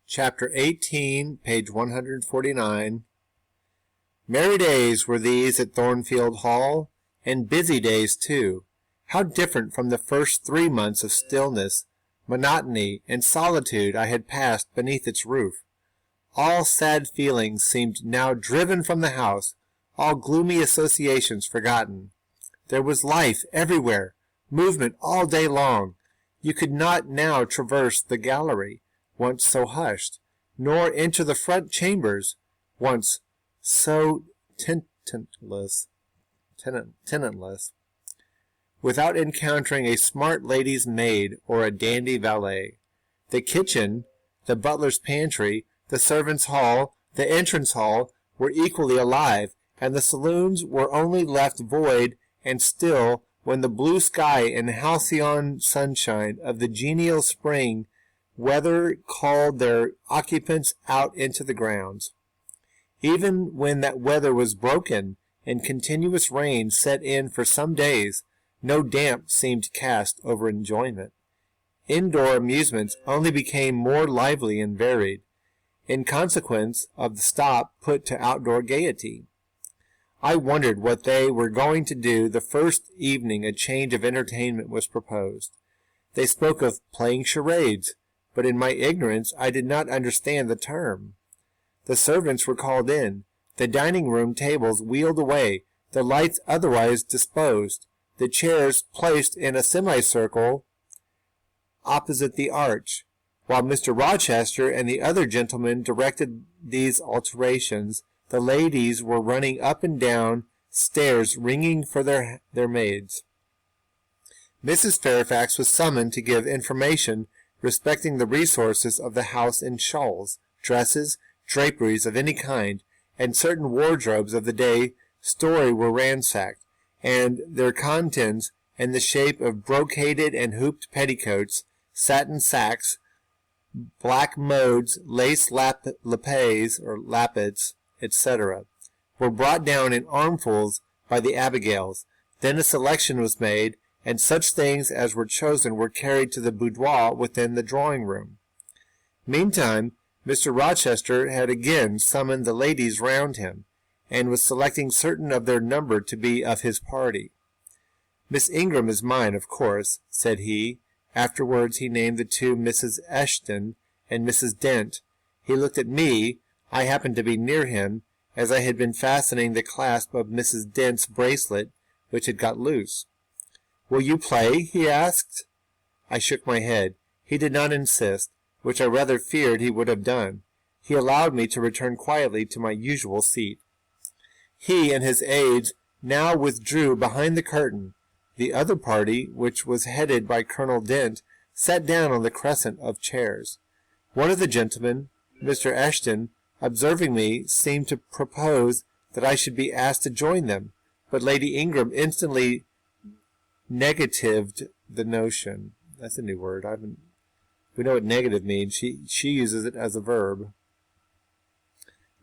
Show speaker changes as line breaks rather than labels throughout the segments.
Chapter 18, page 149. Merry days were these at Thornfield Hall, and busy days too. How different from the first 3 months of stillness, monotony, and solitude I had passed beneath its roof. All sad feelings seemed now driven from the house, all gloomy associations forgotten. There was life everywhere, movement all day long. You could not now traverse the gallery, once so hushed, nor enter the front chambers, once so tenantless, without encountering a smart lady's maid or a dandy valet. The kitchen, the butler's pantry, the servants' hall, the entrance hall were equally alive, and the saloons were only left void and still when the blue sky and halcyon sunshine of the genial spring weather called their occupants out into the grounds. Even when that weather was broken and continuous rain set in for some days, no damp seemed cast over enjoyment. Indoor amusements only became more lively and varied, in consequence of the stop put to outdoor gaiety. I wondered what they were going to do the first evening a change of entertainment was proposed. They spoke of playing charades, but in my ignorance I did not understand the term. The servants were called in, the dining-room tables wheeled away, the lights otherwise disposed, the chairs placed in a semicircle opposite the arch. While Mr. Rochester and the other gentlemen directed these alterations, the ladies were running up and down stairs ringing for their maids. Mrs. Fairfax was summoned to give information respecting the resources of the house in shawls, dresses, draperies of any kind, and certain wardrobes of the day story were ransacked, and their contents in the shape of brocaded and hooped petticoats, satin sacks, black modes, lace lappets, etc., were brought down in armfuls by the Abigails. Then a selection was made, and such things as were chosen were carried to the boudoir within the drawing-room. Meantime, Mr. Rochester had again summoned the ladies round him, and was selecting certain of their number to be of his party. "Miss Ingram is mine, of course," said he. Afterwards he named the two Mrs. Eshton and Mrs. Dent. He looked at me. I happened to be near him, as I had been fastening the clasp of Mrs. Dent's bracelet, which had got loose. "Will you play?" he asked. I shook my head. He did not insist, which I rather feared he would have done. He allowed me to return quietly to my usual seat. He and his aides now withdrew behind the curtain. The other party, which was headed by Colonel Dent, sat down on the crescent of chairs. One of the gentlemen, Mr. Eshton, observing me, seemed to propose that I should be asked to join them, but Lady Ingram instantly negatived the notion. That's a new word. We know what negative means. She uses it as a verb.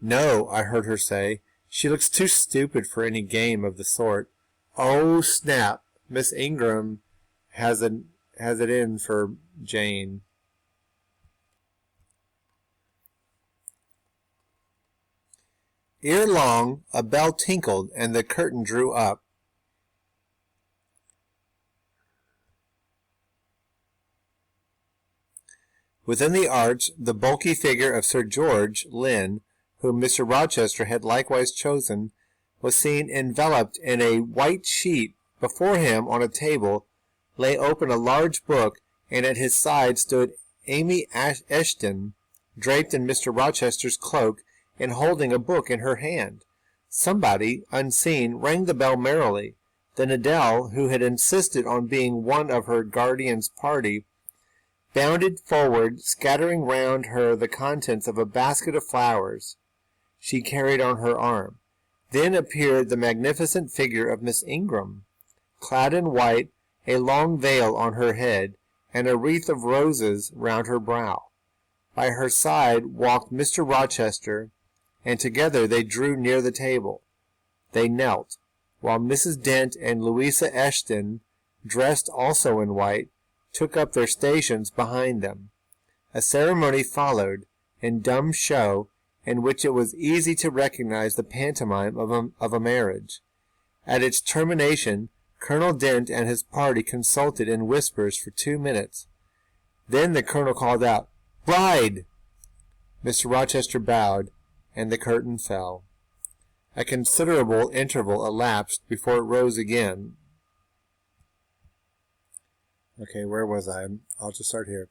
"No," I heard her say. "She looks too stupid for any game of the sort." Oh, snap! Miss Ingram has it in for Jane. Ere long, a bell tinkled, and the curtain drew up. Within the arch, the bulky figure of Sir George Lynn, whom Mr. Rochester had likewise chosen, was seen enveloped in a white sheet. Before him, on a table, lay open a large book, and at his side stood Amy Eshton, draped in Mr. Rochester's cloak, and holding a book in her hand. Somebody, unseen, rang the bell merrily. Then Adele, who had insisted on being one of her guardian's party, bounded forward, scattering round her the contents of a basket of flowers she carried on her arm. Then appeared the magnificent figure of Miss Ingram, clad in white, a long veil on her head, and a wreath of roses round her brow. By her side walked Mr. Rochester, and together they drew near the table. They knelt, while Mrs. Dent and Louisa Eshton, dressed also in white, took up their stations behind them. A ceremony followed, in dumb show, in which it was easy to recognize the pantomime of a marriage. At its termination, Colonel Dent and his party consulted in whispers for 2 minutes. Then the colonel called out, "Bride!" Mr. Rochester bowed, and the curtain fell. A considerable interval elapsed before it rose again. Okay, where was I? I'll just start here.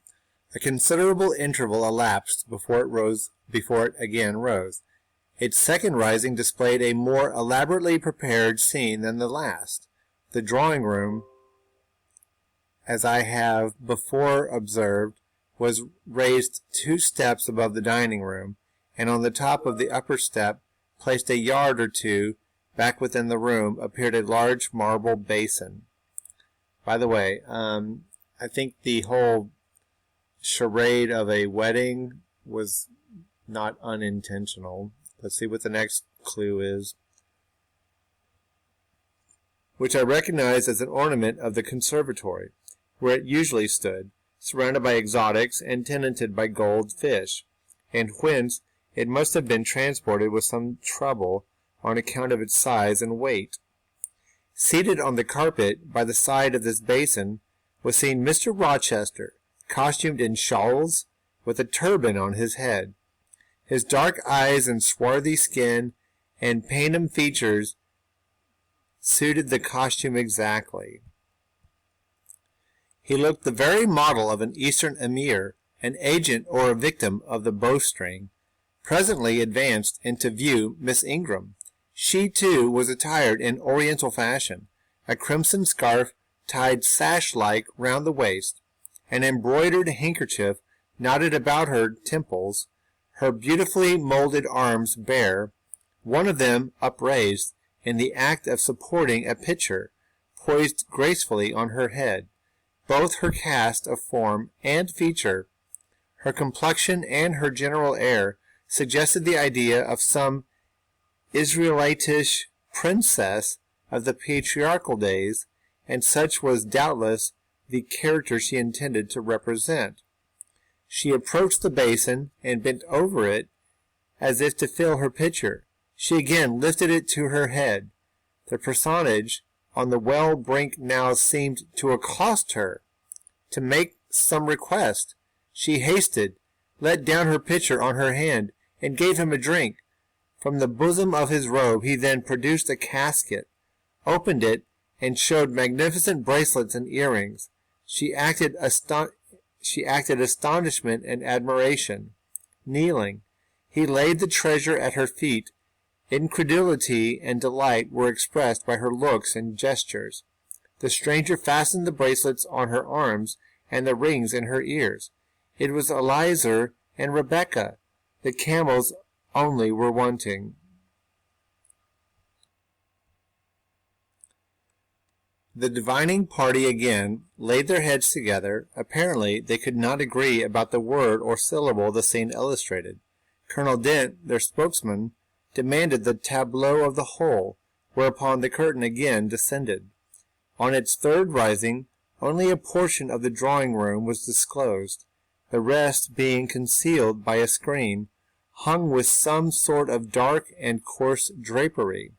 A considerable interval elapsed before it again rose. Its second rising displayed a more elaborately prepared scene than the last. The drawing-room, as I have before observed, was raised 2 steps above the dining-room, and on the top of the upper step, placed a yard or 2 back within the room, appeared a large marble basin. By the way, I think the whole charade of a wedding was not unintentional. Let's see what the next clue is. Which I recognize as an ornament of the conservatory, where it usually stood, surrounded by exotics and tenanted by gold fish, and whence it must have been transported with some trouble on account of its size and weight. Seated on the carpet by the side of this basin was seen Mr. Rochester, costumed in shawls, with a turban on his head. His dark eyes and swarthy skin and Paynim features suited the costume exactly. He looked the very model of an Eastern emir, an agent or a victim of the bowstring. Presently advanced into view Miss Ingram. She, too, was attired in Oriental fashion, a crimson scarf tied sash-like round the waist, an embroidered handkerchief knotted about her temples, her beautifully molded arms bare, one of them upraised, in the act of supporting a pitcher, poised gracefully on her head. Both her cast of form and feature, her complexion and her general air, suggested the idea of some Israelitish princess of the patriarchal days, and such was doubtless the character she intended to represent. She approached the basin and bent over it as if to fill her pitcher. She again lifted it to her head. The personage on the well brink now seemed to accost her, to make some request. She hasted, let down her pitcher on her hand, and gave him a drink. From the bosom of his robe he then produced a casket, opened it, and showed magnificent bracelets and earrings. She acted astonishment and admiration. Kneeling, he laid the treasure at her feet. Incredulity and delight were expressed by her looks and gestures. The stranger fastened the bracelets on her arms and the rings in her ears. It was Eliezer and Rebekah. The camels only were wanting. The divining party again laid their heads together. Apparently they could not agree about the word or syllable the scene illustrated. Colonel Dent, their spokesman, demanded the tableau of the whole, whereupon the curtain again descended. On its third rising, only a portion of the drawing-room was disclosed, the rest being concealed by a screen, hung with some sort of dark and coarse drapery.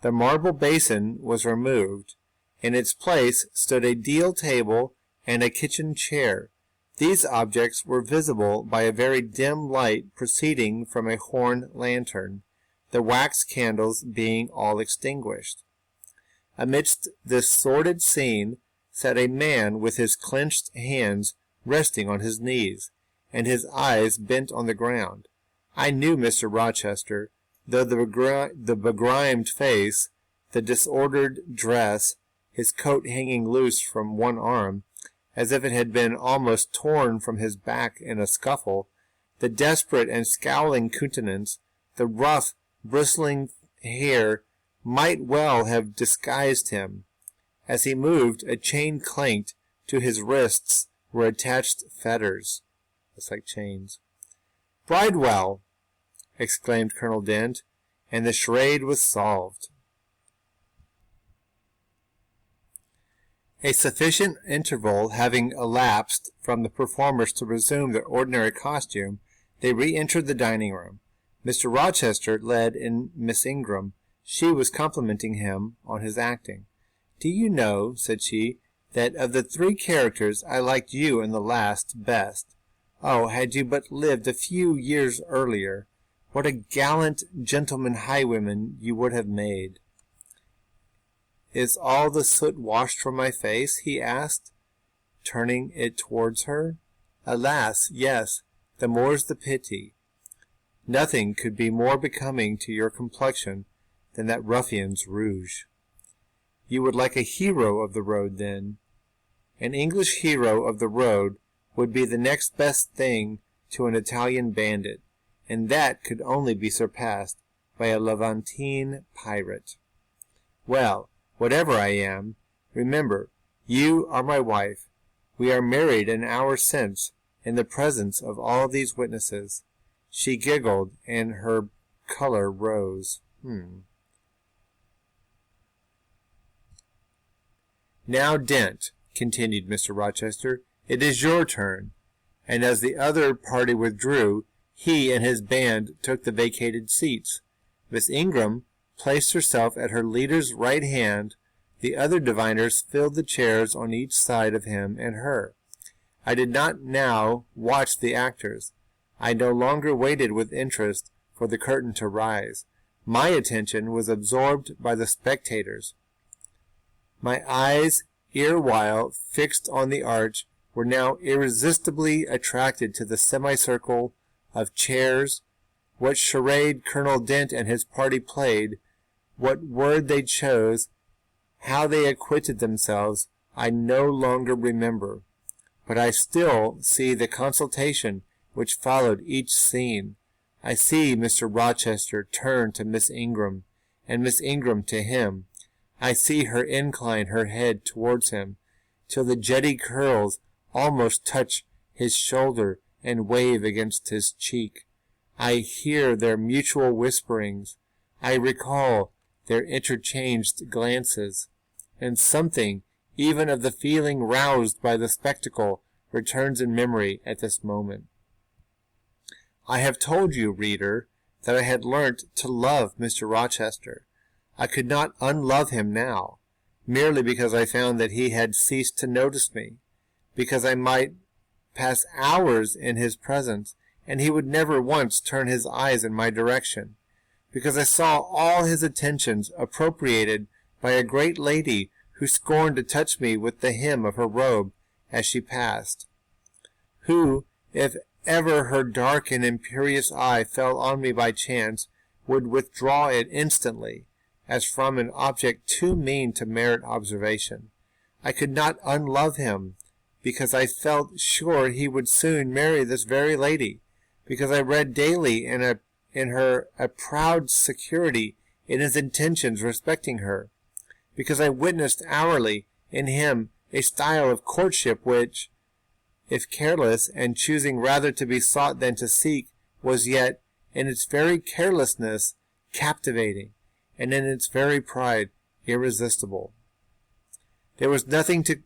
The marble basin was removed. In its place stood a deal table and a kitchen chair. These objects were visible by a very dim light proceeding from a horn lantern, the wax candles being all extinguished. Amidst this sordid scene sat a man with his clenched hands resting on his knees, and his eyes bent on the ground. I knew Mr. Rochester, though the begrimed face, the disordered dress, his coat hanging loose from one arm, as if it had been almost torn from his back in a scuffle, the desperate and scowling countenance, the rough, bristling hair, might well have disguised him. As he moved, a chain clanked. To his wrists were attached fetters. It's like chains. "Bridewell!" exclaimed Colonel Dent, and the charade was solved. A sufficient interval having elapsed from the performers to resume their ordinary costume, They re-entered the dining room. Mr. Rochester led in Miss Ingram. She was complimenting him on his acting. "Do you know," said she, "that of the 3 characters I liked you in the last best. Oh, had you but lived a few years earlier, what a gallant gentleman highwayman you would have made." "Is all the soot washed from my face?" he asked, turning it towards her. "Alas, yes, the more's the pity. Nothing could be more becoming to your complexion than that ruffian's rouge." "You would like a hero of the road, then?" "An English hero of the road would be the next best thing to an Italian bandit, and that could only be surpassed by a Levantine pirate. Well, whatever I am, remember, you are my wife. We are married an hour since, in the presence of all these witnesses." She giggled, and her color rose. "Now, Dent," continued Mr. Rochester, "it is your turn." And as the other party withdrew, he and his band took the vacated seats. Miss Ingram placed herself at her leader's right hand. The other diviners filled the chairs on each side of him and her. I did not now watch the actors. I no longer waited with interest for the curtain to rise. My attention was absorbed by the spectators. My eyes, erewhile fixed on the arch, were now irresistibly attracted to the semicircle of chairs. What charade Colonel Dent and his party played, what word they chose, how they acquitted themselves, I no longer remember. But I still see the consultation which followed each scene. I see Mr. Rochester turn to Miss Ingram, and Miss Ingram to him. I see her incline her head towards him, till the jetty curls almost touch his shoulder and wave against his cheek. I hear their mutual whisperings. I recall their interchanged glances, and something even of the feeling roused by the spectacle returns in memory at this moment. I have told you, reader, that I had learnt to love Mr. Rochester. I could not unlove him now, merely because I found that he had ceased to notice me, because I might pass hours in his presence, and he would never once turn his eyes in my direction, because I saw all his attentions appropriated by a great lady who scorned to touch me with the hem of her robe as she passed, who, if ever her dark and imperious eye fell on me by chance, would withdraw it instantly, as from an object too mean to merit observation. I could not unlove him, because I felt sure he would soon marry this very lady, because I read daily in her a proud security in his intentions respecting her, because I witnessed hourly in him a style of courtship which, if careless, and choosing rather to be sought than to seek, was yet, in its very carelessness, captivating, and in its very pride, irresistible. There was nothing to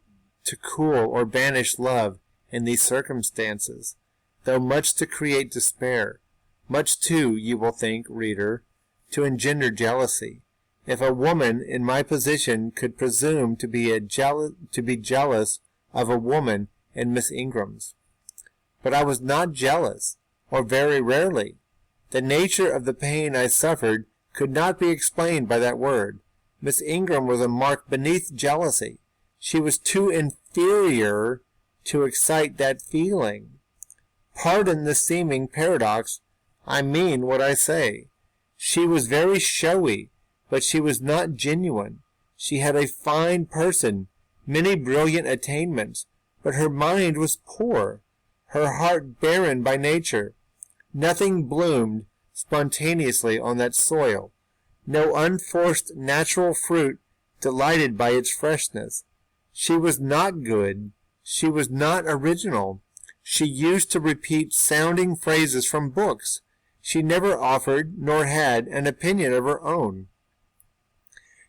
cool or banish love in these circumstances, though much to create despair, much too, you will think, reader, to engender jealousy. If a woman in my position could presume to be jealous of a woman in Miss Ingram's. But I was not jealous, or very rarely. The nature of the pain I suffered could not be explained by that word. Miss Ingram was a mark beneath jealousy. She was too inferior to excite that feeling. Pardon the seeming paradox. I mean what I say. She was very showy, but she was not genuine. She had a fine person, many brilliant attainments, but her mind was poor, her heart barren by nature. Nothing bloomed spontaneously on that soil. No unforced natural fruit delighted by its freshness. She was not good. She was not original. She used to repeat sounding phrases from books. She never offered nor had an opinion of her own.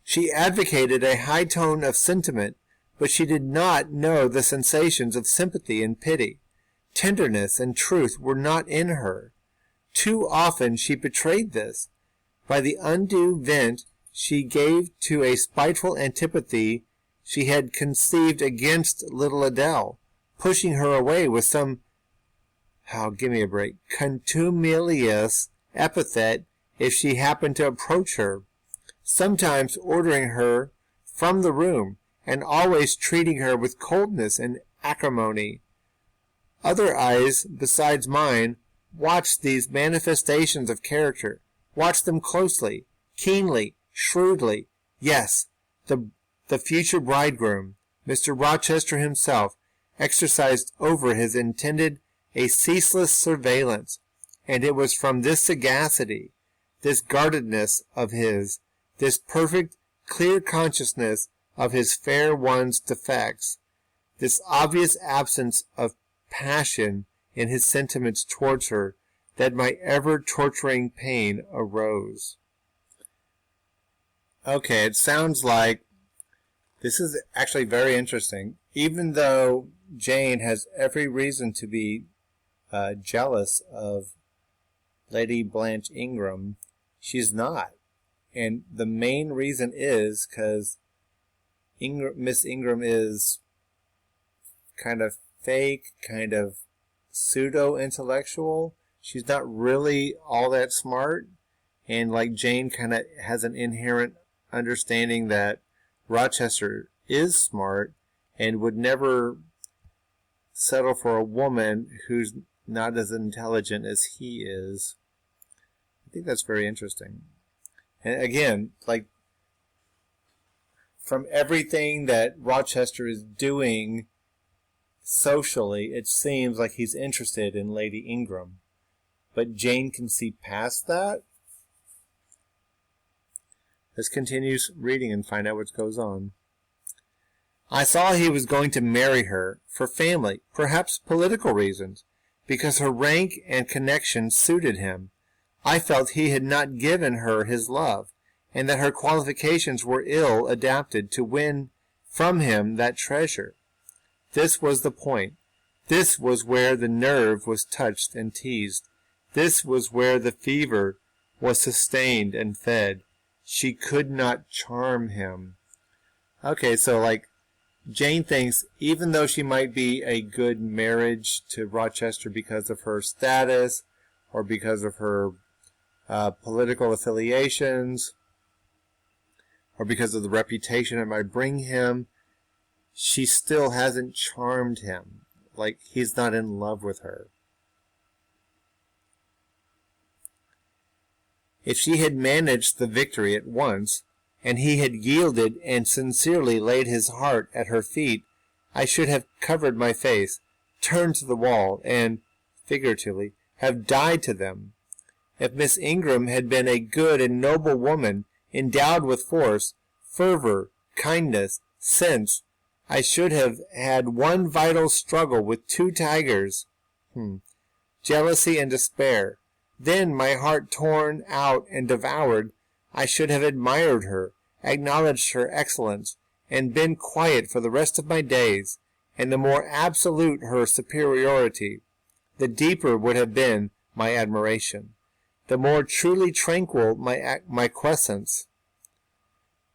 She advocated a high tone of sentiment, but she did not know the sensations of sympathy and pity. Tenderness and truth were not in her. Too often she betrayed this, by the undue vent she gave to a spiteful antipathy she had conceived against little Adele, pushing her away with some, give me a break, contumelious epithet if she happened to approach her, sometimes ordering her from the room, and always treating her with coldness and acrimony. Other eyes besides mine watched these manifestations of character, watched them closely, keenly, shrewdly. Yes, the future bridegroom, Mr. Rochester himself, exercised over his intended a ceaseless surveillance, and it was from this sagacity, this guardedness of his, this perfect, clear consciousness of his fair one's defects, this obvious absence of passion in his sentiments towards her, that my ever-torturing pain arose. Okay, it sounds like this is actually very interesting. Even though Jane has every reason to be jealous of Lady Blanche Ingram, she's not. And the main reason is because Miss Ingram is kind of fake, kind of pseudo-intellectual. She's not really all that smart. And like Jane kind of has an inherent understanding that Rochester is smart and would never settle for a woman who's not as intelligent as he is. I think that's very interesting. And again, like, from everything that Rochester is doing socially, it seems like he's interested in Lady Ingram. But Jane can see past that. Let's continue reading and find out what goes on. I saw he was going to marry her for family, perhaps political reasons, because her rank and connection suited him. I felt he had not given her his love, and that her qualifications were ill adapted to win from him that treasure. This was the point. This was where the nerve was touched and teased. This was where the fever was sustained and fed. She could not charm him. Okay, so like, Jane thinks even though she might be a good marriage to Rochester because of her status or because of her political affiliations or because of the reputation it might bring him, she still hasn't charmed him. Like, he's not in love with her. If she had managed the victory at once, and he had yielded and sincerely laid his heart at her feet, I should have covered my face, turned to the wall, and, figuratively, have died to them. If Miss Ingram had been a good and noble woman, endowed with force, fervor, kindness, sense, I should have had one vital struggle with two tigers, jealousy and despair. Then, my heart torn out and devoured, I should have admired her, acknowledged her excellence, and been quiet for the rest of my days, and the more absolute her superiority, the deeper would have been my admiration, the more truly tranquil my quiescence.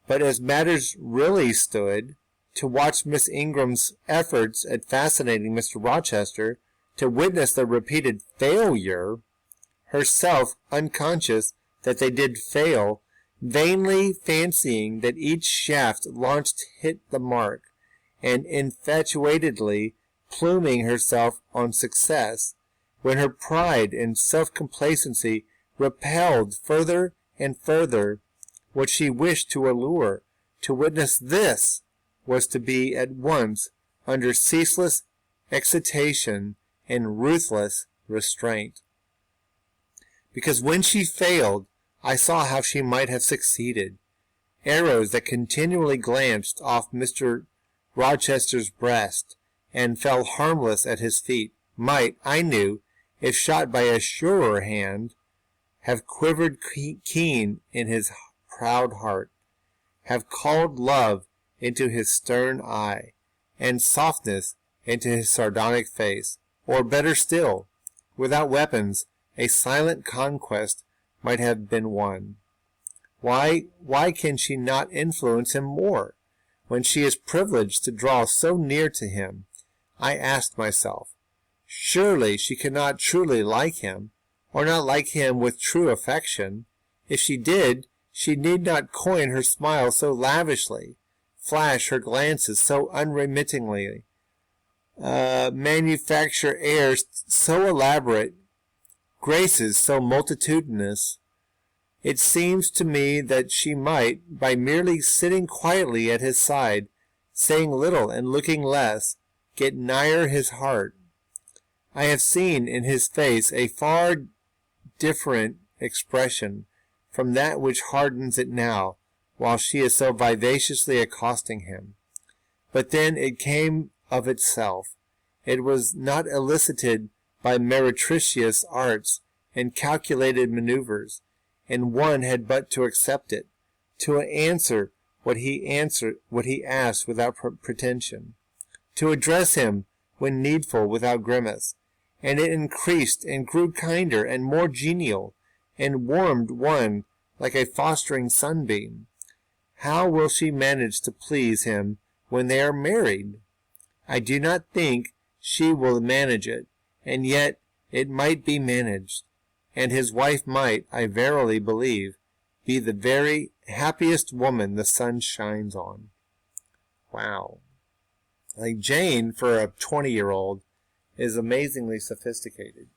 But as matters really stood, to watch Miss Ingram's efforts at fascinating Mr. Rochester, to witness their repeated failure, herself unconscious that they did fail, vainly fancying that each shaft launched hit the mark, and infatuatedly pluming herself on success, when her pride and self-complacency repelled further and further what she wished to allure, to witness this was to be at once under ceaseless excitation and ruthless restraint. Because when she failed, I saw how she might have succeeded. Arrows that continually glanced off Mr. Rochester's breast and fell harmless at his feet might, I knew, if shot by a surer hand, have quivered keen in his proud heart, have called love into his stern eye, and softness into his sardonic face, or better still, without weapons, a silent conquest might have been won. Why can she not influence him more, when she is privileged to draw so near to him? I asked myself. Surely she cannot truly like him, or not like him with true affection. If she did, she need not coin her smile so lavishly, flash her glances so unremittingly, manufacture airs so elaborate, graces so multitudinous. It seems to me that she might, by merely sitting quietly at his side, saying little and looking less, get nigher his heart. I have seen in his face a far different expression from that which hardens it now, while she is so vivaciously accosting him. But then it came of itself. It was not elicited by meretricious arts and calculated maneuvers, and one had but to accept it, to answer what he asked without pretension, to address him when needful without grimace, and it increased and grew kinder and more genial, and warmed one like a fostering sunbeam. How will she manage to please him when they are married? I do not think she will manage it, and yet it might be managed, and his wife might, I verily believe, be the very happiest woman the sun shines on. Wow. Like, Jane, for a 20-year-old, is amazingly sophisticated.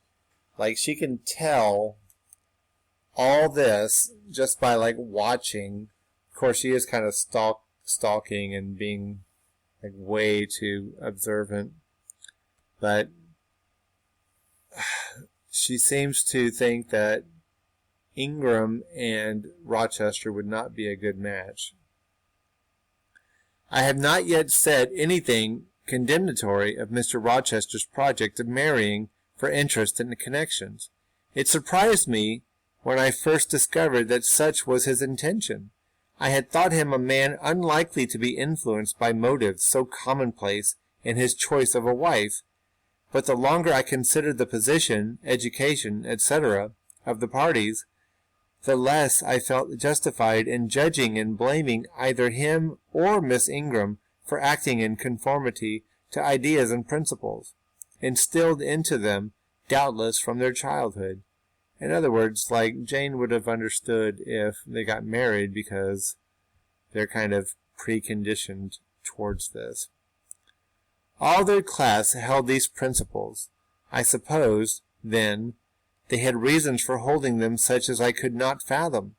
Like, she can tell all this just by, like, watching. Of course, she is kind of stalking and being, like, way too observant. But she seems to think that Ingram and Rochester would not be a good match. I have not yet said anything condemnatory of Mr. Rochester's project of marrying for interest in the connections. It surprised me when I first discovered that such was his intention. I had thought him a man unlikely to be influenced by motives so commonplace in his choice of a wife, but the longer I considered the position, education, etc., of the parties, the less I felt justified in judging and blaming either him or Miss Ingram for acting in conformity to ideas and principles, instilled into them, doubtless, from their childhood. In other words, like, Jane would have understood if they got married because they're kind of preconditioned towards this. All their class held these principles. I suppose, then, they had reasons for holding them such as I could not fathom.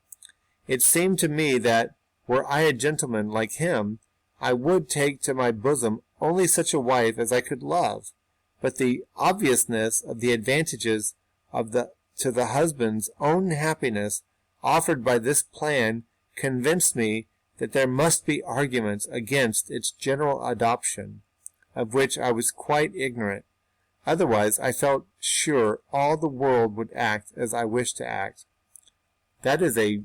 It seemed to me that, were I a gentleman like him, I would take to my bosom only such a wife as I could love. But the obviousness of the advantages to the husband's own happiness offered by this plan convinced me that there must be arguments against its general adoption, of which I was quite ignorant. Otherwise, I felt sure all the world would act as I wished to act. That is a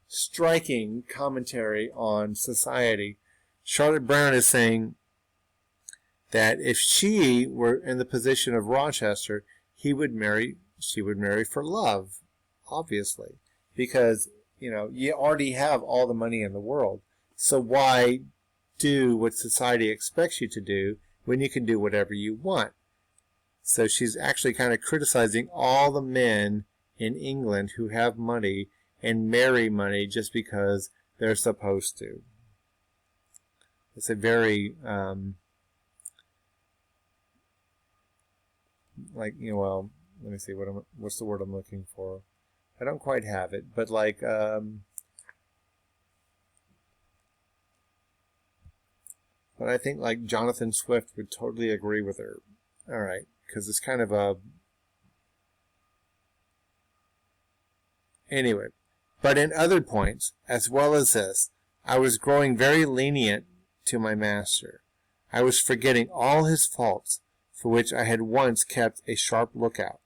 striking commentary on society. Charlotte Brown is saying that if she were in the position of Rochester, she would marry for love, obviously, because, you already have all the money in the world. So why do what society expects you to do when you can do whatever you want? So she's actually kind of criticizing all the men in England who have money and marry money just because they're supposed to. It's a very, let me see, what's the word I'm looking for? I don't quite have it, but but I think like Jonathan Swift would totally agree with her. All right, because it's kind of anyway. But in other points, as well as this, I was growing very lenient to my master. I was forgetting all his faults, for which I had once kept a sharp lookout.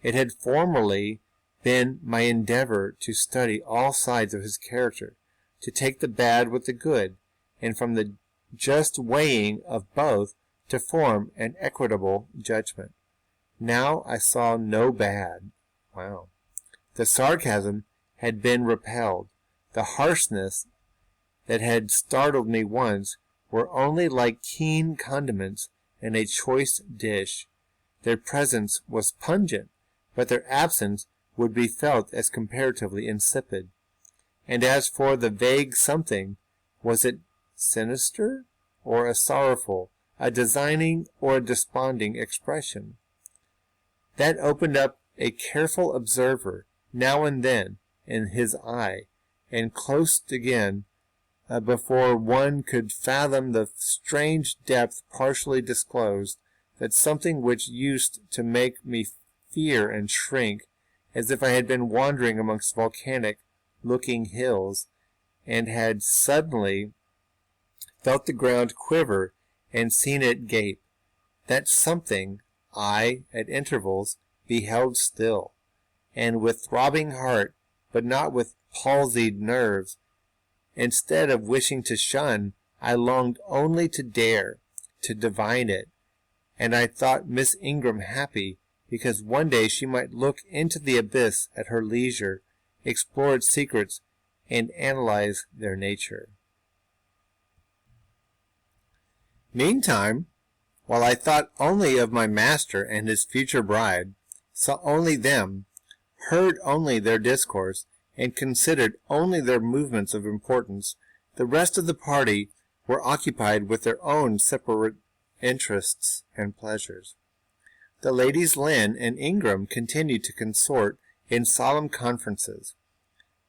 It had formerly been my endeavor to study all sides of his character, to take the bad with the good, and from the just weighing of both to form an equitable judgment. Now I saw no bad, Wow. The sarcasm had been repelled. The harshness that had startled me once were only like keen condiments in a choice dish. Their presence was pungent, but their absence would be felt as comparatively insipid. And as for the vague something, was it sinister or a sorrowful, a designing or a desponding expression? That opened up a careful observer now and then in his eye, and closed again before one could fathom the strange depth partially disclosed, that something which used to make me fear and shrink, as if I had been wandering amongst volcanic-looking hills, and had suddenly felt the ground quiver and seen it gape. That something I, at intervals, beheld still, and with throbbing heart, but not with palsied nerves. Instead of wishing to shun, I longed only to dare, to divine it, and I thought Miss Ingram happy, because one day she might look into the abyss at her leisure, explore its secrets, and analyze their nature. Meantime, while I thought only of my master and his future bride, saw only them, heard only their discourse, and considered only their movements of importance, the rest of the party were occupied with their own separate interests and pleasures. The ladies Lynn and Ingram continued to consort in solemn conferences,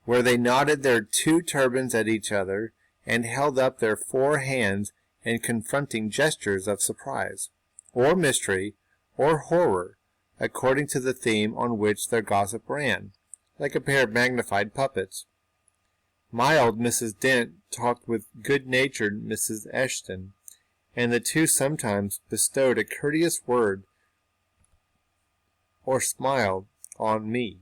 where they nodded their two turbans at each other, and held up their four hands in confronting gestures of surprise, or mystery, or horror, according to the theme on which their gossip ran, like a pair of magnified puppets. Mild Mrs. Dent talked with good-natured Mrs. Eshton, and the two sometimes bestowed a courteous word or smile on me.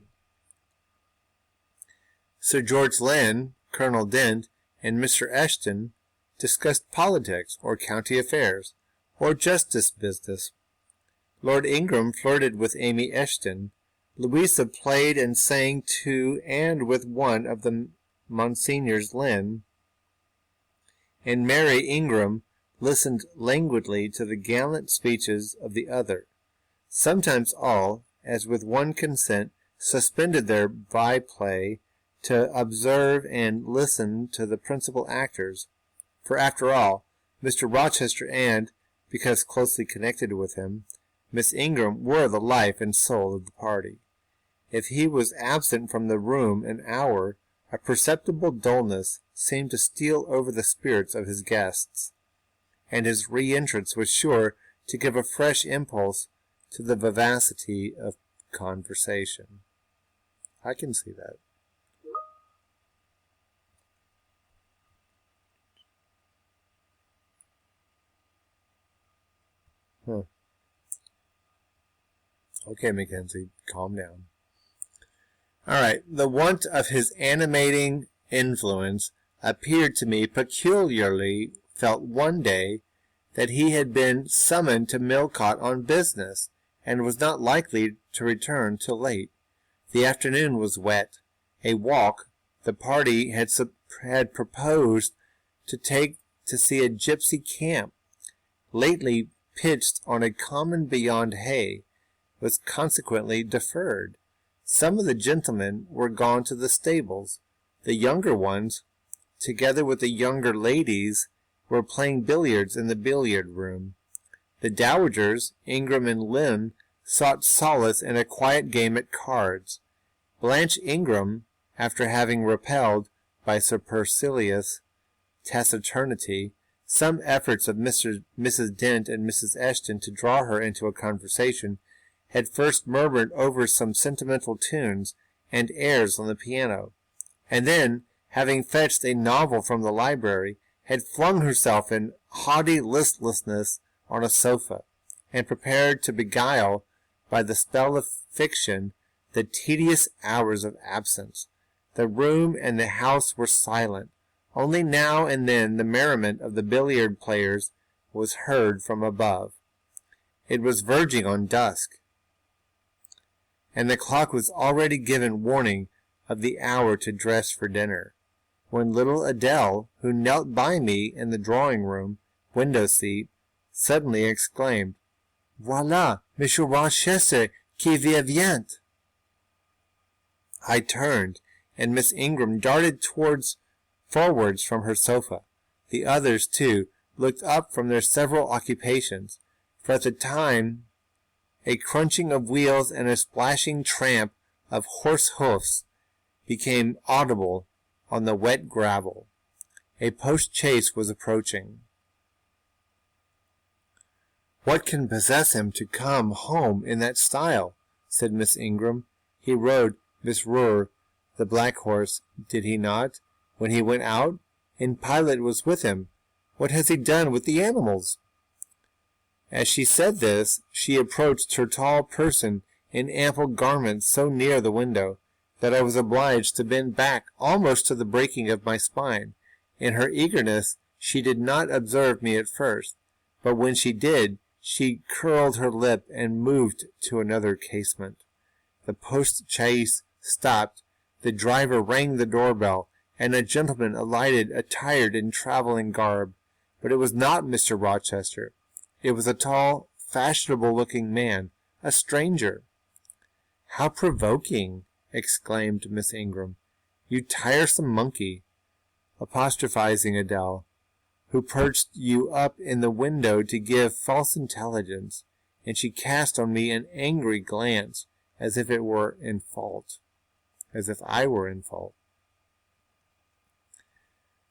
Sir George Lynn, Colonel Dent, and Mr. Eshton discussed politics or county affairs, or justice business. Lord Ingram flirted with Amy Eshton. Louisa played and sang to and with one of the Monsignors Lynn, and Mary Ingram listened languidly to the gallant speeches of the other. Sometimes all, as with one consent, suspended their by-play to observe and listen to the principal actors. For after all, Mr. Rochester and, because closely connected with him, Miss Ingram were the life and soul of the party. If he was absent from the room an hour, a perceptible dullness seemed to steal over the spirits of his guests, and his re-entrance was sure to give a fresh impulse to the vivacity of conversation. I can see that. Okay, Mackenzie, calm down. All right, the want of his animating influence appeared to me peculiarly felt one day that he had been summoned to Millcote on business, and was not likely to return till late. The afternoon was wet. A walk the party had proposed to take to see a gypsy camp, lately pitched on a common beyond Hay, was consequently deferred. Some of the gentlemen were gone to the stables. The younger ones, together with the younger ladies, were playing billiards in the billiard-room. The dowagers, Ingram and Lynn, sought solace in a quiet game at cards. Blanche Ingram, after having repelled, by supercilious taciturnity, some efforts of Mrs. Dent and Mrs. Eshton to draw her into a conversation, had first murmured over some sentimental tunes and airs on the piano, and then, having fetched a novel from the library, had flung herself in haughty listlessness on a sofa, and prepared to beguile, by the spell of fiction, the tedious hours of absence. The room and the house were silent. Only now and then the merriment of the billiard players was heard from above. It was verging on dusk, and the clock was already given warning of the hour to dress for dinner, when little Adele, who knelt by me in the drawing-room window-seat, suddenly exclaimed, "Voilà, Monsieur Rochester qui vient!" I turned, and Miss Ingram darted forwards from her sofa. The others, too, looked up from their several occupations, for at the time a crunching of wheels and a splashing tramp of horse hoofs became audible on the wet gravel. A post-chaise was approaching. "What can possess him to come home in that style?" said Miss Ingram. "He rode Miss Ruhr, the black horse, did he not, when he went out? And Pilot was with him. What has he done with the animals?" As she said this, she approached her tall person in ample garments so near the window that I was obliged to bend back almost to the breaking of my spine. In her eagerness, she did not observe me at first, but when she did, she curled her lip and moved to another casement. The post-chaise stopped, the driver rang the doorbell, and a gentleman alighted attired in travelling garb. But it was not Mr. Rochester. It was a tall, fashionable-looking man, a stranger. "How provoking!" exclaimed Miss Ingram. "You tiresome monkey," apostrophizing Adele, "who perched you up in the window to give false intelligence." And she cast on me an angry glance, as if I were in fault.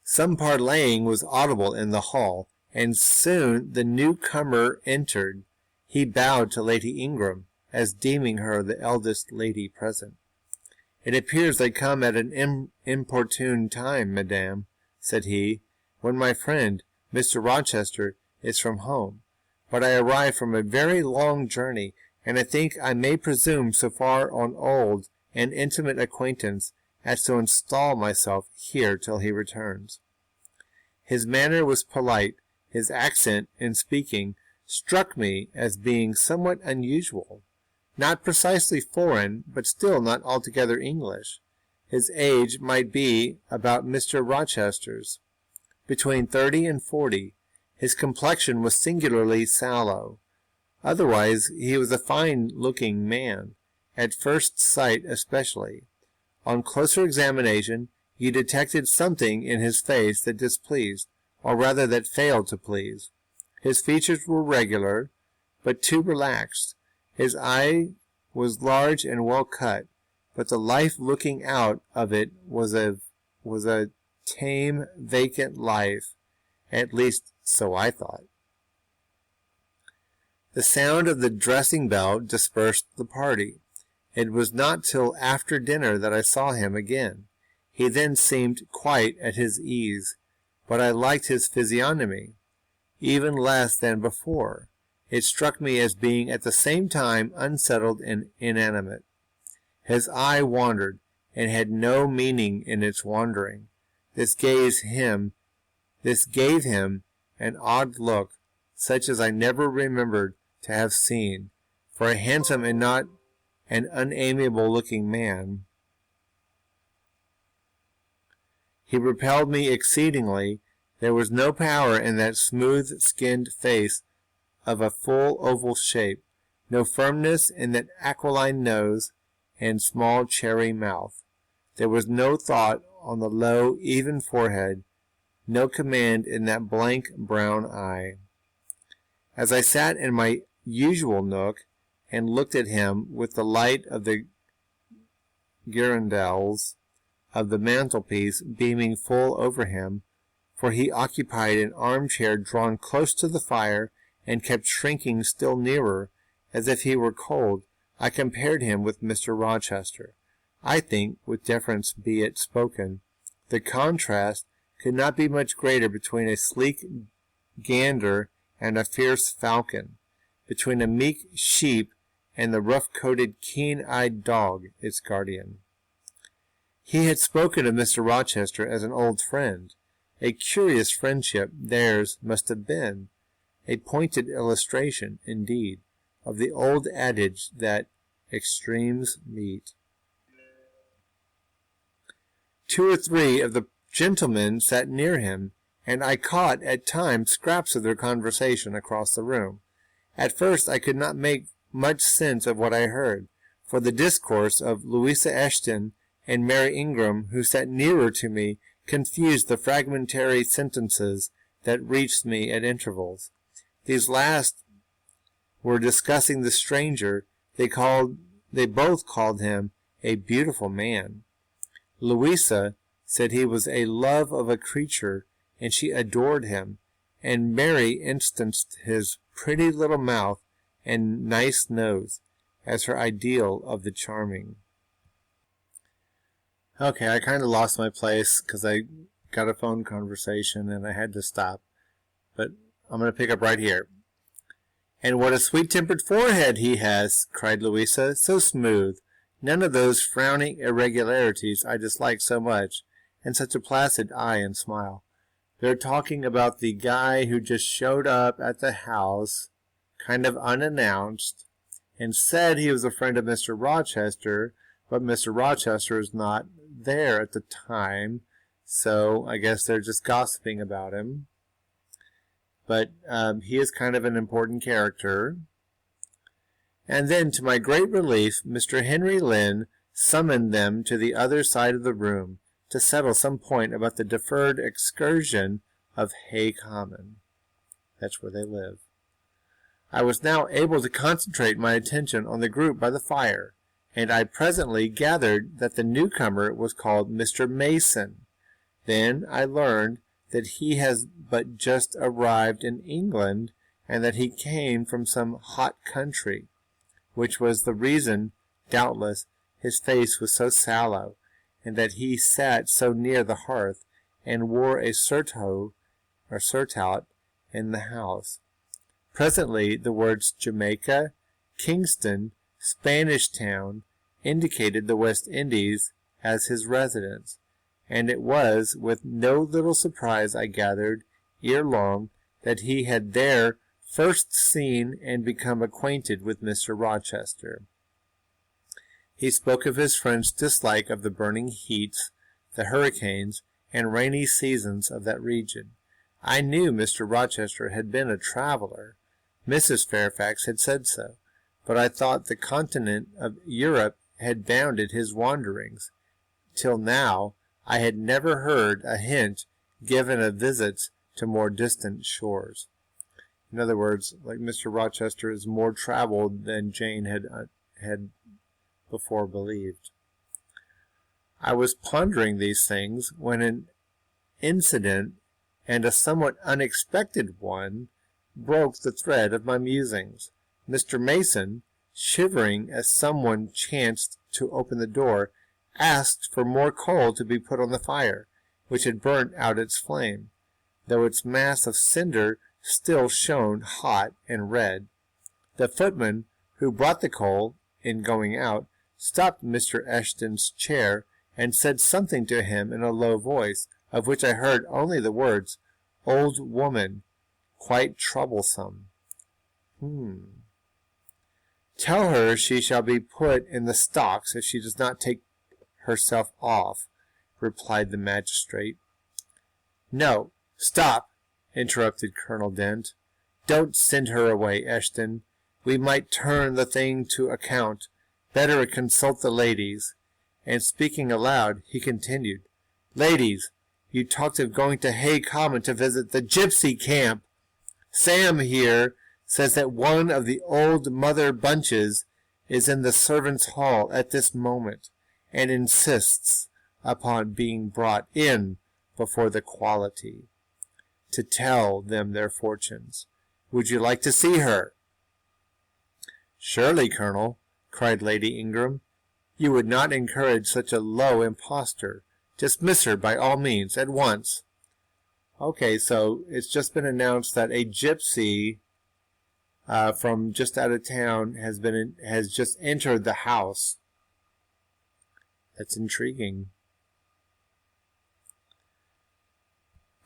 Some parleying was audible in the hall, and soon the newcomer entered. He bowed to Lady Ingram, as deeming her the eldest lady present. "It appears I come at an importune time, madame," said he, "when my friend, Mr. Rochester, is from home. But I arrive from a very long journey, and I think I may presume so far on old and intimate acquaintance as to install myself here till he returns." His manner was polite. His accent, in speaking, struck me as being somewhat unusual. Not precisely foreign, but still not altogether English. His age might be about Mr. Rochester's, between 30 and 40. His complexion was singularly sallow. Otherwise he was a fine-looking man, at first sight especially. On closer examination, you detected something in his face that displeased, or rather that failed to please. His features were regular, but too relaxed. His eye was large and well cut, but the life looking out of it was a tame, vacant life. At least, so I thought. The sound of the dressing bell dispersed the party. It was not till after dinner that I saw him again. He then seemed quite at his ease, but I liked his physiognomy even less than before. It struck me as being at the same time unsettled and inanimate. His eye wandered, and had no meaning in its wandering. This gave him an odd look, such as I never remembered to have seen. For a handsome and not an unamiable-looking man, he repelled me exceedingly. There was no power in that smooth-skinned face of a full oval shape, no firmness in that aquiline nose and small cherry mouth. There was no thought on the low, even forehead, no command in that blank brown eye. As I sat in my usual nook and looked at him with the light of the girandels of the mantelpiece beaming full over him, for he occupied an armchair drawn close to the fire and kept shrinking still nearer, as if he were cold, I compared him with Mr. Rochester. I think, with deference be it spoken, the contrast could not be much greater between a sleek gander and a fierce falcon, between a meek sheep and the rough-coated, keen-eyed dog, its guardian. He had spoken of Mr. Rochester as an old friend. A curious friendship theirs must have been, a pointed illustration, indeed, of the old adage that extremes meet. 2 or 3 of the gentlemen sat near him, and I caught at times scraps of their conversation across the room. At first I could not make much sense of what I heard, for the discourse of Louisa Eshton and Mary Ingram, who sat nearer to me, confused the fragmentary sentences that reached me at intervals. These last were discussing the stranger. They both called him a beautiful man. Louisa said he was a love of a creature, and she adored him, and Mary instanced his pretty little mouth and nice nose as her ideal of the charming. Okay, I kind of lost my place because I got a phone conversation and I had to stop, but I'm going to pick up right here. "And what a sweet-tempered forehead he has," cried Louisa, "so smooth. None of those frowning irregularities I dislike so much, and such a placid eye and smile." They're talking about the guy who just showed up at the house, kind of unannounced, and said he was a friend of Mr. Rochester, but Mr. Rochester is not there at the time, so I guess they're just gossiping about him. But he is kind of an important character. And then, to my great relief, Mr. Henry Lynn summoned them to the other side of the room to settle some point about the deferred excursion of Hay Common. That's where they live. I was now able to concentrate my attention on the group by the fire, and I presently gathered that the newcomer was called Mr. Mason. Then I learned that he has but just arrived in England, and that he came from some hot country, which was the reason, doubtless, his face was so sallow, and that he sat so near the hearth, and wore a surtout in the house. Presently the words Jamaica, Kingston, Spanish Town indicated the West Indies as his residence, and it was with no little surprise I gathered, ere long, that he had there first seen and become acquainted with Mr. Rochester. He spoke of his friend's dislike of the burning heats, the hurricanes, and rainy seasons of that region. I knew Mr. Rochester had been a traveler. Mrs. Fairfax had said so, but I thought the continent of Europe had bounded his wanderings. Till now I had never heard a hint given of visits to more distant shores. In other words, like Mr. Rochester is more traveled than Jane had before believed. I was pondering these things when an incident, and a somewhat unexpected one, broke the thread of my musings. Mr. Mason, shivering as someone chanced to open the door, asked for more coal to be put on the fire, which had burnt out its flame, though its mass of cinder still shone hot and red. The footman who brought the coal, in going out, stopped Mr. Eshton's chair, and said something to him in a low voice, of which I heard only the words, "Old woman, quite troublesome." "Tell her she shall be put in the stocks if she does not take herself off," replied the magistrate. "No, stop," interrupted Colonel Dent. "Don't send her away, Eshton. We might turn the thing to account. Better consult the ladies." And speaking aloud, he continued, "Ladies, you talked of going to Hay Common to visit the gypsy camp. Sam here says that one of the old Mother Bunches is in the servants' hall at this moment, and insists upon being brought in before the quality, to tell them their fortunes. Would you like to see her?" "Surely, Colonel," cried Lady Ingram. "You would not encourage such a low impostor. Dismiss her by all means, at once." Okay, so it's just been announced that a gypsy from just out of town has just entered the house. That's intriguing.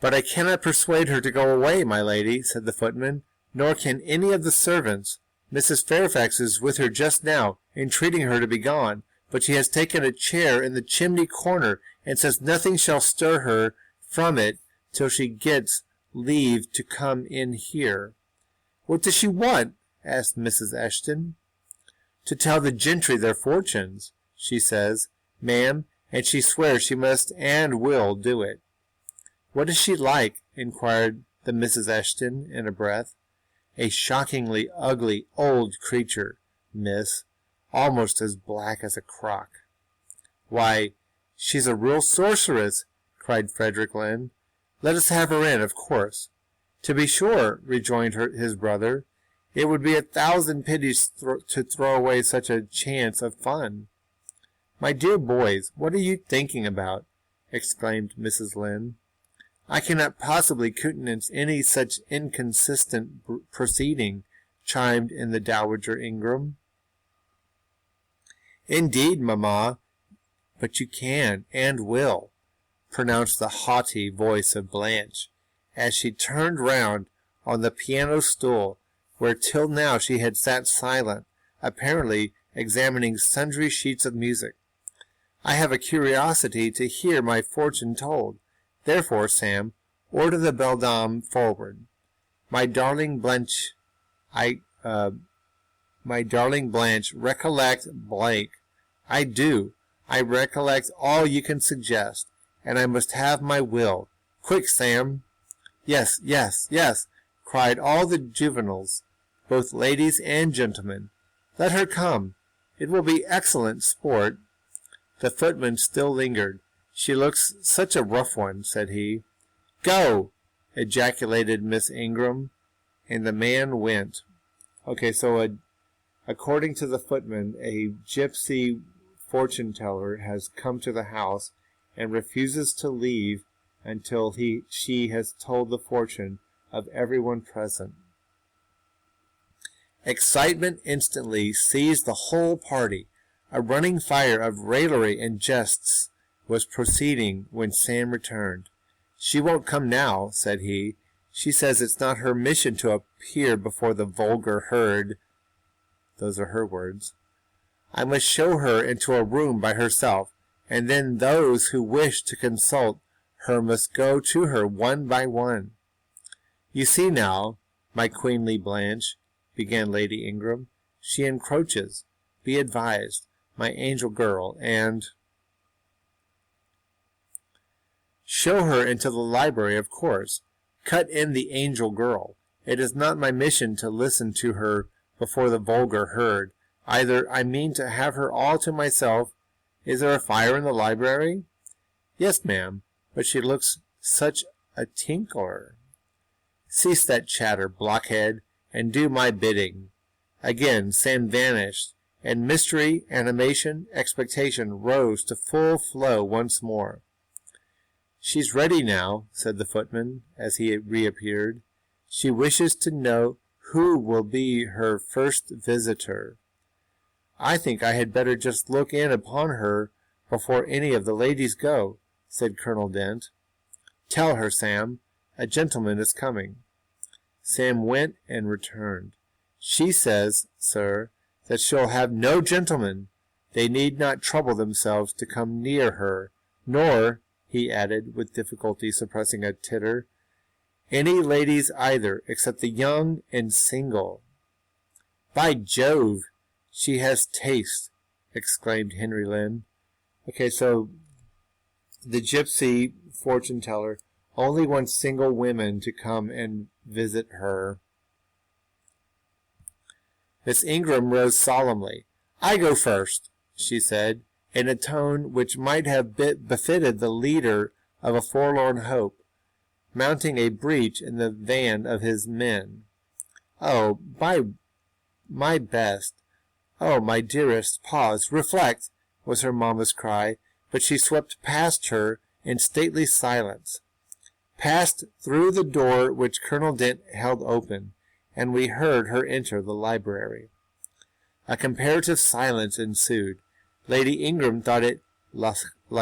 "But I cannot persuade her to go away, my lady," said the footman, "nor can any of the servants. Mrs. Fairfax is with her just now, entreating her to be gone, but she has taken a chair in the chimney corner, and says nothing shall stir her from it till she gets leave to come in here." "What does she want?" asked Mrs. Eshton. "To tell the gentry their fortunes, she says, ma'am, and she swears she must and will do it." "What is she like?" inquired the Mrs. Eshton in a breath. "A shockingly ugly old creature, miss, almost as black as a crock." "Why, she's a real sorceress," cried Frederick Lynn. "Let us have her in, of course." "To be sure," rejoined his brother. "It would be 1,000 pities to throw away such a chance of fun." "My dear boys, what are you thinking about?" exclaimed Mrs. Lynn. "I cannot possibly countenance any such inconsistent proceeding," chimed in the Dowager Ingram. "Indeed, mamma, but you can and will," pronounced the haughty voice of Blanche, as she turned round on the piano stool, where till now she had sat silent, apparently examining sundry sheets of music. "I have a curiosity to hear my fortune told. Therefore, Sam, order the beldame forward. My darling Blanche, recollect blank. I do. I recollect all you can suggest, and I must have my will. Quick, Sam." "Yes, yes, yes," cried all the juveniles, both ladies and gentlemen. "Let her come. It will be excellent sport." The footman still lingered. "She looks such a rough one," said he. "Go!" ejaculated Miss Ingram, and the man went. Okay, so according to the footman, a gypsy fortune-teller has come to the house and refuses to leave until she has told the fortune of everyone present. Excitement instantly seized the whole party. A running fire of raillery and jests was proceeding when Sam returned. "She won't come now," said he. "She says it's not her mission to appear before the vulgar herd." Those are her words. "I must show her into a room by herself, and then those who wish to consult her must go to her one by one." "You see now, my queenly Blanche," began Lady Ingram, "she encroaches. Be advised, my angel girl, and—" "Show her into the library, of course," cut in the angel girl. "It is not my mission to listen to her before the vulgar herd. Either I mean to have her all to myself. Is there a fire in the library?" "Yes, ma'am, but she looks such a tinkler." "Cease that chatter, blockhead, and do my bidding." Again Sam vanished, and mystery, animation, expectation rose to full flow once more. "She's ready now," said the footman, as he reappeared. "She wishes to know who will be her first visitor." "I think I had better just look in upon her before any of the ladies go," said Colonel Dent. "Tell her, Sam, a gentleman is coming." Sam went and returned. "She says, sir, that she'll have no gentlemen. They need not trouble themselves to come near her, nor," he added, with difficulty suppressing a titter, "any ladies either, except the young and single." "By Jove, she has taste!" exclaimed Henry Lynn. Okay, so the gypsy fortune-teller only wants single women to come and visit her. Miss Ingram rose solemnly. "I go first," she said, in a tone which might have befitted the leader of a forlorn hope, mounting a breach in the van of his men. "Oh, my best! Oh, my dearest! Pause! Reflect!" was her mamma's cry, but she swept past her in stately silence, passed through the door which Colonel Dent held open, and we heard her enter the library. A comparative silence ensued. Lady Ingram thought it la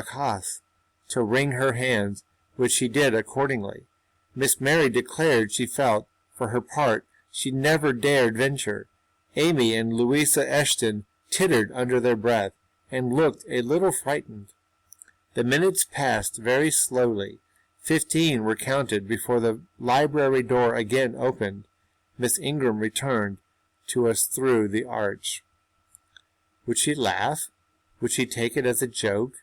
casse to wring her hands, which she did accordingly. Miss Mary declared she felt, for her part, she never dared venture, Amy and Louisa Eshton tittered under their breath, and looked a little frightened. The minutes passed very slowly. 15 were counted before the library door again opened. Miss Ingram returned to us through the arch. Would she laugh? Would she take it as a joke?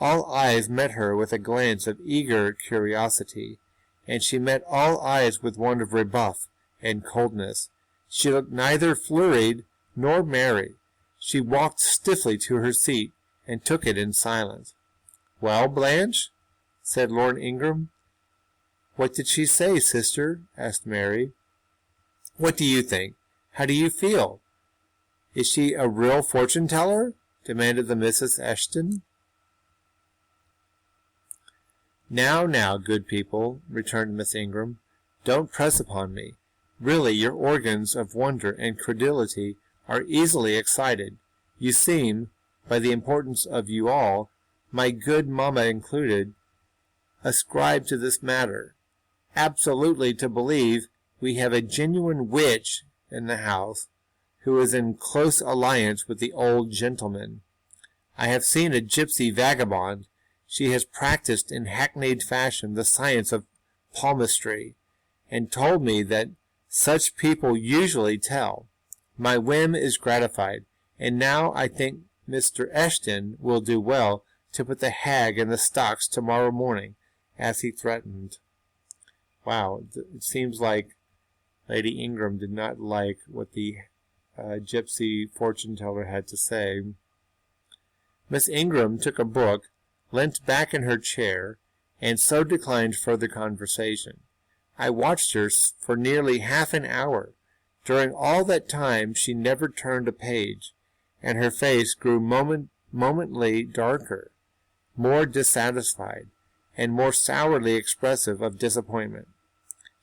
All eyes met her with a glance of eager curiosity, and she met all eyes with one of rebuff and coldness. She looked neither flurried nor merry. She walked stiffly to her seat, and took it in silence. "Well, Blanche?" said Lord Ingram. "What did she say, sister?" asked Mary. "What do you think? How do you feel?" "Is she a real fortune-teller?" demanded the Mrs. Eshton. Now, good people," returned Miss Ingram, "don't press upon me. Really, your organs of wonder and credulity are easily excited. You seem, by the importance of you all, my good mamma included, ascribe to this matter, absolutely to believe we have a genuine witch in the house, who is in close alliance with the old gentleman. I have seen a gypsy vagabond. She has practised in hackneyed fashion the science of palmistry, and told me that such people usually tell. My whim is gratified, and now I think Mr. Eshton will do well to put the hag in the stocks tomorrow morning, as he threatened." Wow, it seems like Lady Ingram did not like what the gypsy fortune-teller had to say. Miss Ingram took a book, leant back in her chair, and so declined further conversation. I watched her for nearly half an hour. During all that time she never turned a page, and her face grew momently darker, more dissatisfied, and more sourly expressive of disappointment.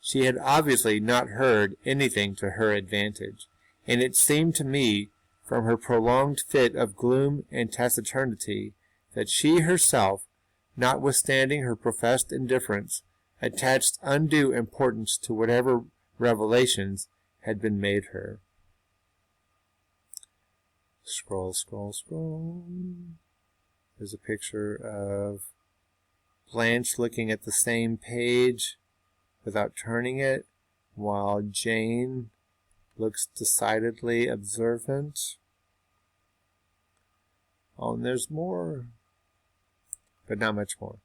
She had obviously not heard anything to her advantage, and it seemed to me, from her prolonged fit of gloom and taciturnity, that she herself, notwithstanding her professed indifference, attached undue importance to whatever revelations had been made her. Scroll. There's a picture of Blanche looking at the same page without turning it, while Jane looks decidedly observant. Oh, and there's more, but not much more.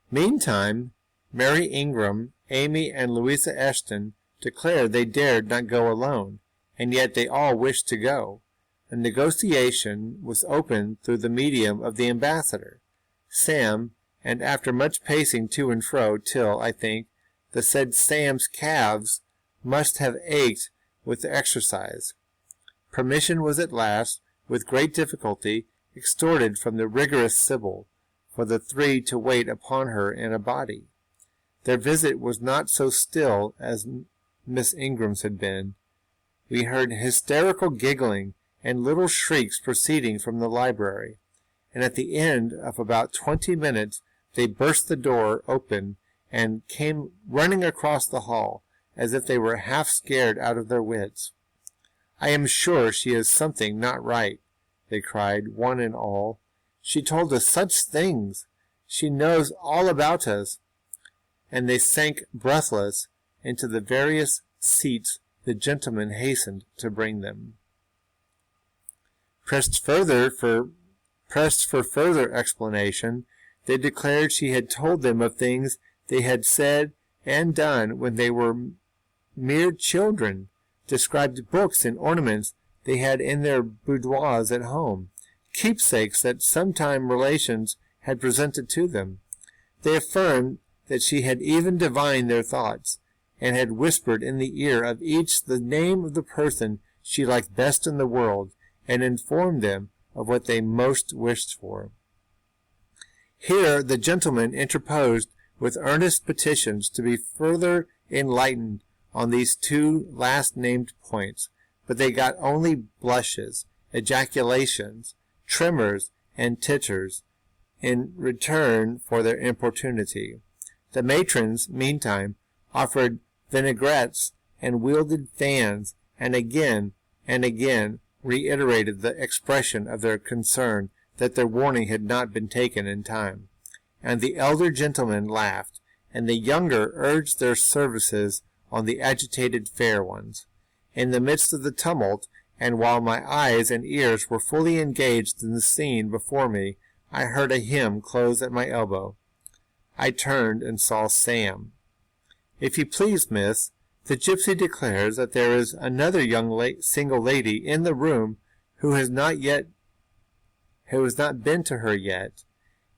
Meantime, Mary Ingram, Amy, and Louisa Eshton declared they dared not go alone, and yet they all wished to go. A negotiation was opened through the medium of the ambassador, Sam, and after much pacing to and fro, till, I think, the said Sam's calves must have ached with the exercise, permission was at last, with great difficulty, extorted from the rigorous Sibyl, for the three to wait upon her in a body. Their visit was not so still as Miss Ingram's had been. We heard hysterical giggling and little shrieks proceeding from the library, and at the end of about 20 minutes they burst the door open and came running across the hall, as if they were half scared out of their wits. "I am sure she is something not right," they cried, one and all. "She told us such things. She knows all about us." And they sank breathless into the various seats the gentleman hastened to bring them. Pressed for further explanation, they declared she had told them of things they had said and done when they were mere children, described books and ornaments they had in their boudoirs at home, keepsakes that sometime relations had presented to them. They affirmed that she had even divined their thoughts, and had whispered in the ear of each the name of the person she liked best in the world, and informed them of what they most wished for. Here the gentleman interposed with earnest petitions to be further enlightened on these two last-named points, but they got only blushes, ejaculations, tremors, and titters in return for their importunity. The matrons, meantime, offered vinaigrettes and wielded fans, and again and again reiterated the expression of their concern that their warning had not been taken in time. And the elder gentlemen laughed, and the younger urged their services on the agitated fair ones. In the midst of the tumult, and while my eyes and ears were fully engaged in the scene before me, I heard a hymn close at my elbow. I turned and saw Sam. "If you please, miss, the gypsy declares that there is another young single lady in the room who has not been to her yet,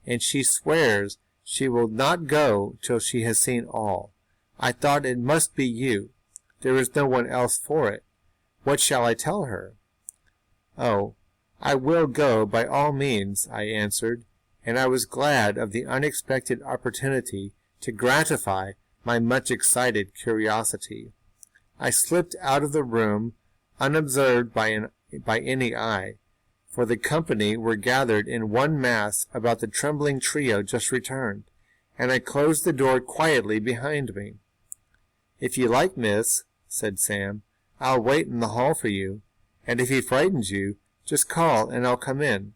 and she swears she will not go till she has seen all. I thought it must be you. There is no one else for it. What shall I tell her?" "Oh, I will go by all means," I answered, and I was glad of the unexpected opportunity to gratify my much excited curiosity. I slipped out of the room unobserved by any eye, for the company were gathered in one mass about the trembling trio just returned, and I closed the door quietly behind me. "If you like, miss," said Sam, "I'll wait in the hall for you, and if he frightens you, just call and I'll come in."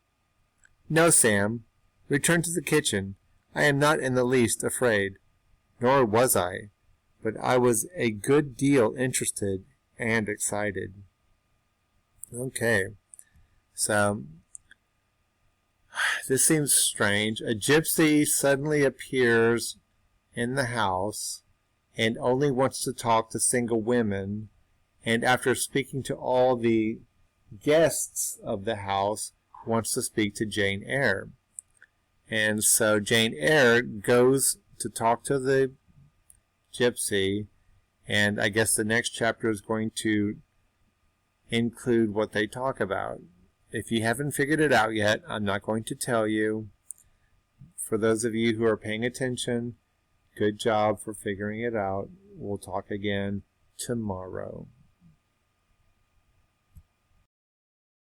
"No, Sam, return to the kitchen. I am not in the least afraid." Nor was I, but I was a good deal interested and excited. Okay, so this seems strange. A gypsy suddenly appears in the house and only wants to talk to single women, and after speaking to all the guests of the house, wants to speak to Jane Eyre. And so Jane Eyre goes to talk to the gypsy, and I guess the next chapter is going to include what they talk about. If you haven't figured it out yet, I'm not going to tell you. For those of you who are paying attention, good job for figuring it out. We'll talk again tomorrow.